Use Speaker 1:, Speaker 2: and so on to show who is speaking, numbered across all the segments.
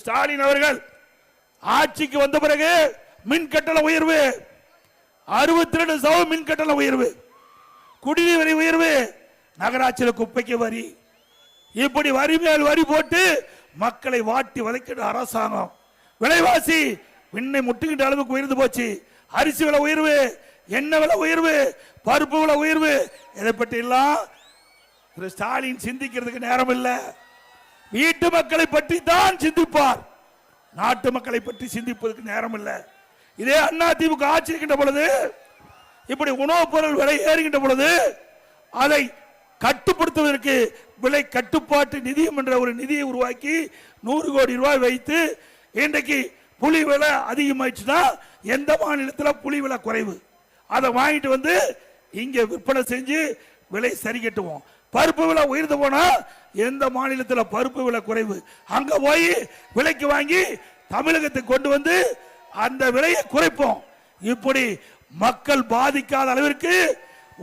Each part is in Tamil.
Speaker 1: ஸ்டாலின் அவர்கள் ஆட்சிக்கு வந்த பிறகு மின் கட்டண உயர்வு 62% மின் கட்டண உயர்வு, குடிநீர் வரி உயர்வு, நகராட்சியில் குப்பைக்கு வரி, இப்படி வரி மேல் வரி போட்டு மக்களை வாட்டி வதைக்கிற அரசாங்கம். விலைவாசி விண்ணை முட்டுகின்ற அளவுக்கு உயர்ந்து போச்சு. அரிசி விலை உயர்வு, எண்ணெய் விலை உயர்வு, பருப்பு விலை உயர்வு. இதை பற்றி எல்லாம் திரு ஸ்டாலின் சிந்திக்கிறதுக்கு நேரம் இல்லை. வீட்டு மக்களை பற்றி தான் சிந்திப்பார், நாட்டு மக்களை பற்றி சிந்திப்பதற்கு நேரம் இல்லை. இதே அண்ணா திமுக ஆட்சி இருக்கின்ற பொழுது இப்படி உணவுப் பொருள் விலை ஏறுகின்ற பொழுது அதை கட்டுப்படுத்துவதற்கு விலை கட்டுப்பாட்டு நிதியம் என்ற ஒரு நிதியை உருவாக்கி 100 கோடி ரூபாய் வைத்து இன்றைக்கு புளி விலை அதிகமாயிடுச்சுன்னா எந்த மாநிலத்தில் புளி விலை குறைவு அதை வாங்கிட்டு வந்து இங்க விற்பனை செஞ்சு விலை சரி கட்டுவோம். பருப்பு விலை உயர்ந்து போனா எந்த மாநிலத்தில் பருப்பு விலை குறைவு அங்க போய் விலைக்கு வாங்கி தமிழகத்துக்கு கொண்டு வந்து அந்த விலையை குறைப்போம். இப்படி மக்கள் பாதிக்காத அளவிற்கு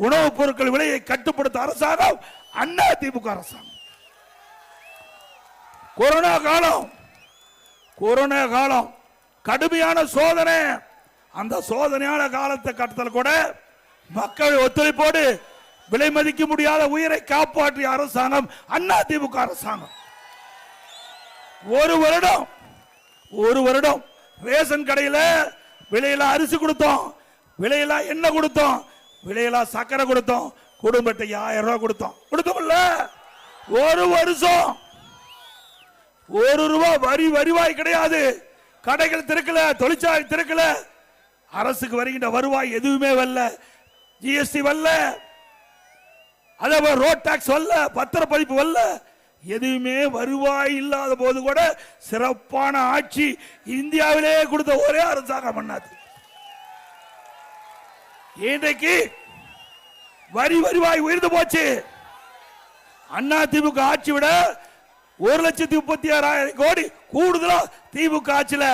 Speaker 1: உணவுப் பொருட்கள் விலையை கட்டுப்படுத்த அரசாங்கம் அண்ணா திமுக அரசாங்கம். கொரோனா காலம் கடுமையான சோதனை. அந்த சோதனையான காலத்தை கட்டத்தில் கூட மக்கள் ஒத்துழைப்போடு விலை மதிக்க முடியாத உயிரை காப்பாற்றிய அரசாங்கம் அண்ணா திமுக அரசாங்கம். ஒரு வருடம் ரேஷன் கடையில் விலையில அரிசி கொடுத்தோம், விலையில எண்ணெய் கொடுத்தோம், விலையில சக்கரை கொடுத்தோம், குடும்பத்தை 1000 ரூபாய் கொடுத்தோம்ல. ஒரு வருஷம் 1 ரூபாய் வருவாய் கிடையாது. கடைகள் திறக்கல, தொழிற்சாலை திறக்கல, அரசுக்கு வருகின்ற வருவாய் எதுவுமே வரல. ஜிஎஸ்டி வரல, அதே ரோட் டாக்ஸ் வரல, பத்திரப்பதிப்பு வரல, எதுவுமே வருவாய் இல்லாத போது கூட சிறப்பான ஆட்சி இந்தியாவிலே கொடுத்த ஒரே அரசாங்கம் அண்ணாது. இன்றைக்கு வருவாய் உயர்ந்து போச்சு. அண்ணா திமுக ஆட்சி விட 1,36,000 கோடி கூடுதலா திமுக ஆட்சியில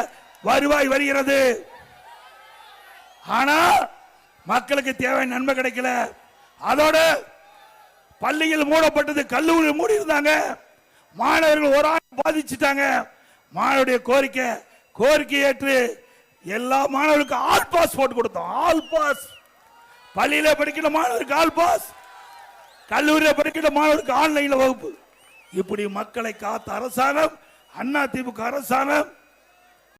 Speaker 1: வருவாய் வருகிறது. ஆனா மக்களுக்கு தேவையான நன்மை கிடைக்கல. அதோட பள்ளிகள் மூடப்பட்டது, கல்லூரி மூடி இருந்தாங்க, மாணவர்கள் ஒரு ஆண்டு பாதிச்சுட்டாங்க. மாணவருடைய கோரிக்கை ஏற்று எல்லா மாணவர்களுக்கும் ஆல் பாஸ் போட்டு கொடுத்தோம். ஆல் பாஸ், பள்ளியில படிக்கிற மாணவருக்கு ஆல் பாஸ், கல்லூரியில் படிக்கிற மாணவருக்கு ஆன்லைன்ல வகுப்பு. இப்படி மக்களை காத்த அரசாங்கம் அண்ணா திமுக அரசாங்கம்.